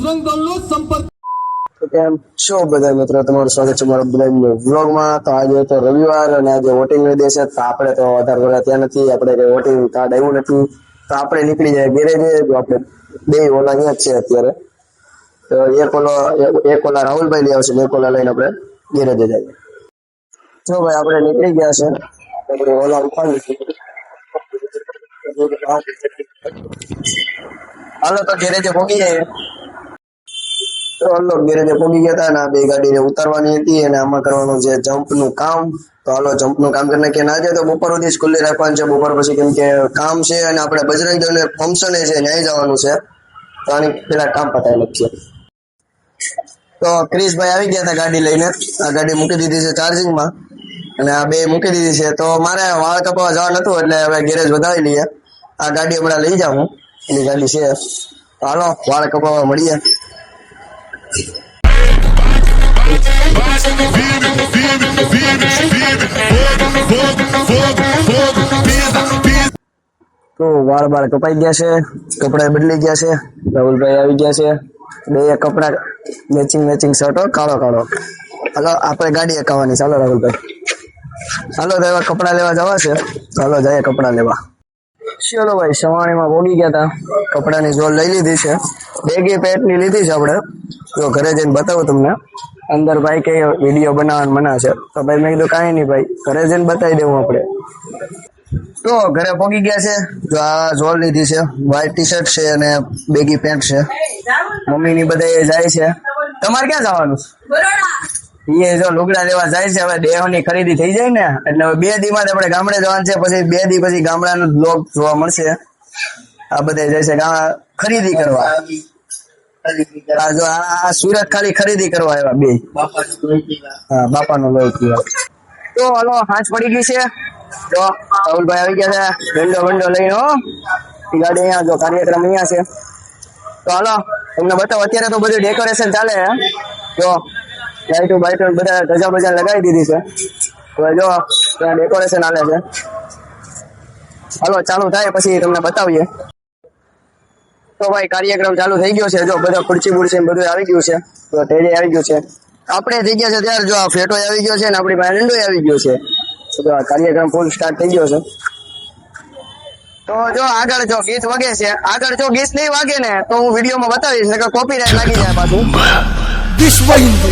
બજરંગ દળનો સંપર્ક. કેમ છો બધા મિત્રો, તમારું સ્વાગત છે મારા બ્લોગ વ્લોગમાં. તો આજે તો રવિવાર અને આજે વોટિંગ નો દિવસ છે. તો આપણે તો આધાર કાર્ડ ત્યાં નથી, આપણે કઈ વોટિંગ કાર્ડ આવ્યું નથી. તો આપણે નીકળી જાય ગેરેજે. જો આપણે બે ઓલા અહીંયા જ છે અત્યારે. તો એક ઓલા રાહુલભાઈ લઈ આવશે ને એક ઓલા લઈને આપણે ગેરેજે જઈએ. જો ભાઈ આપણે નીકળી ગયા છે. આપણે ઓલા ઉપાડી હાલો તો ગેરેજે પહોંચી જાય. તો હાલો ગેરેજે પહોંચી ગયા હતા ને આ બે ગાડીને ઉતારવાની હતી અને આમાં કરવાનું છે જમ્પ નું કામ. તો હાલો જમ્પ નું કામ કરી નાખીએ. આજે તો બપોર સુધી ખુલ્લી રાખવાનું છે. બપોર પછી કેમ કે કામ છે અને આપણે બજરંગ દળ ફંક્શન છે ન્યાય જવાનું છે. તો આની પેલા કામ પતાવી નાખીએ. તો ક્રિશભાઈ આવી ગયા હતા ગાડી લઈને. આ ગાડી મૂકી દીધી છે ચાર્જિંગમાં અને આ બે મૂકી દીધી છે. તો મારે વાળ કપાવા જવા નતું એટલે હવે ગેરેજ વધાવી લઈએ. આ ગાડી હમણાં લઈ જાઉં, એની ગાડી છે. તો હાલો વાળ કપાવા મળીએ. તો વાળ બાળ કપાઈ ગયા છે, કપડા બદલી ગયા છે. રાહુલભાઈ આવી ગયા છે. બે કપડા મેચિંગ શર્ટો કાળો કાળો. હાલો આપણે ગાડી હકાવવાની. ચાલો રાહુલભાઈ, ચાલો તો એવા કપડા લેવા જવા છે. ચાલો જઈએ કપડા લેવા. ચલો ભાઈ સવાણીમાં ભોગી ગયા હતા. કપડાની જોડ લઈ લીધી છે. બેગી પેન્ટની લીધી છે આપણે. જો ઘરે જઈને બતાવું તમને. અંદર ભાઈ કે વિડીયો બનાવવાનું મના છે. તો ભાઈ મેં કીધું કાંઈ નહીં ભાઈ, ઘરે જઈને બતાવી દેવું આપણે. તો ઘરે પહોંચી ગયા છે. જો આ જોડ લીધી છે. વ્હાઈટ ટી શર્ટ છે અને બેગી પેન્ટ છે. મમ્મી ની બધા જાય છે. તમારે ક્યાં જવાનું? એ જો લુગડા લેવા જાય છે. હવે દેહની ખરીદી થઈ જાય ને એટલે હવે 2 દી માં આપણે ગામડે જવાનું છે. પછી 2 દી પછી ગામડાનું બ્લોગ જોવા મળશે. આ બધા જાય છે ખરીદી કરવા. જો આ સુરત ખાલી ખરીદી કરવા આવ્યા બે. હા બાપાનો લોહી પીવા. તો હાલો હાંસ પડી ગઈ છે. તો રાહુલભાઈ આવી ગયા છે બંડો લઈને. હો ગાડી અહીંયા જો કાર્યક્રમ અહીંયા છે. તો હાલો તમને બતાવો. અત્યારે તો બધું ડેકોરેશન ચાલે. જો લાઈટો બાઈટો બધા ધજા બજા લગાવી દીધી છે. હવે જો ત્યાં ડેકોરેશન હાલે છે. હાલો ચાલુ થાય પછી તમને બતાવીએ. તો ભાઈ કાર્યક્રમ ચાલુ થઈ ગયો છે. જો બધા ખુરચી બુરચી બધું આવી ગયું છે. તો ટેરે આવી ગયું છે. આપણે થઈ ગયા છે ત્યારે જો આ ફેટો આવી ગયો છે ને આપણી પાસે ડંડો આવી ગયો છે. તો આ કાર્યક્રમ ફૂલ સ્ટાર્ટ થઈ ગયો છે. તો જો આગળ જો ગીત વાગે છે. આગળ જો ગીત નહીં વાગે ને તો હું વિડીયોમાં બતાવીશ ને કોપીરાઈટ લાગી જાય પાછું. વિશ્વ હિન્દુ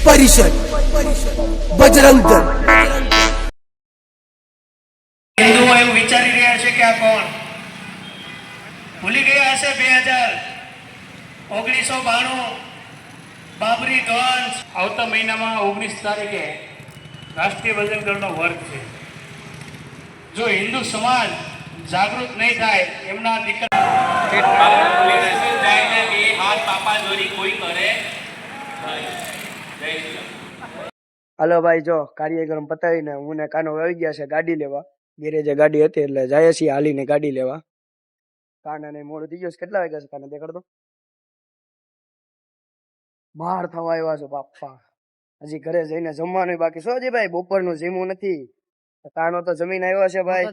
પરિષદ બજરંગ દળ. હિન્દુઓ એવું વિચારી રહ્યા છે કે આ કોણ ભૂલી ગયા હશે 1992 બાબરી ધ્વંસ. આવતા મહિનામાં 19 તારીખે રાષ્ટ્રીય બજરંગ દળનો વર્ગ છે. જો હિન્દુ સમાજ જાગૃત નહીં થાય એમના દીકરા હાથ પાપા દોરી કોઈ કરે. હાલો ભાઈ જો કાર્યક્રમ પતાવીને હું ને કાનો આવી ગયા છે ગાડી લેવા. ગેરેજે ગાડી હતી એટલે જાય છીએ હાલીને ગાડી લેવા. કાનાને મોડું થઈ ગયું છે. કેટલા વાગ્યા છે કાના દેખાડ દો. 12 થવા આવ્યા છે બાપા. હજી ઘરે જઈને જમવાનું બાકી છે. હજી ભાઈ બપોરનું જમવું નથી. કાનો તો જમીન આવ્યો છે ભાઈ.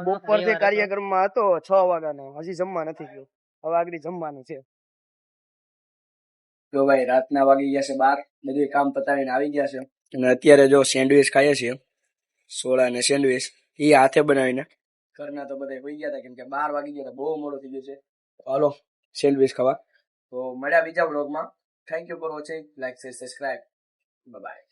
બપોરથી કાર્યક્રમમાં હતો 6 વાગ્યાનો. હજી જમવા નથી ગયો. હવે આગળ જમવાનું છે. જો ભાઈ રાતના વાગી ગયા છે 12. બધું કામ પતાવીને આવી ગયા છે અને અત્યારે જો સેન્ડવીચ ખાઈએ છીએ. સોડા ને સેન્ડવીચ એ હાથે બનાવીને. ઘરના તો બધા હોઈ ગયા હતા કેમ કે 12 વાગી ગયા હતા. બહુ મોડું થઈ ગયું છે. હાલો સેન્ડવીચ ખાવા. તો મળ્યા બીજા બ્લોગમાં. Thank you for watching. Like share subscribe. Bye bye.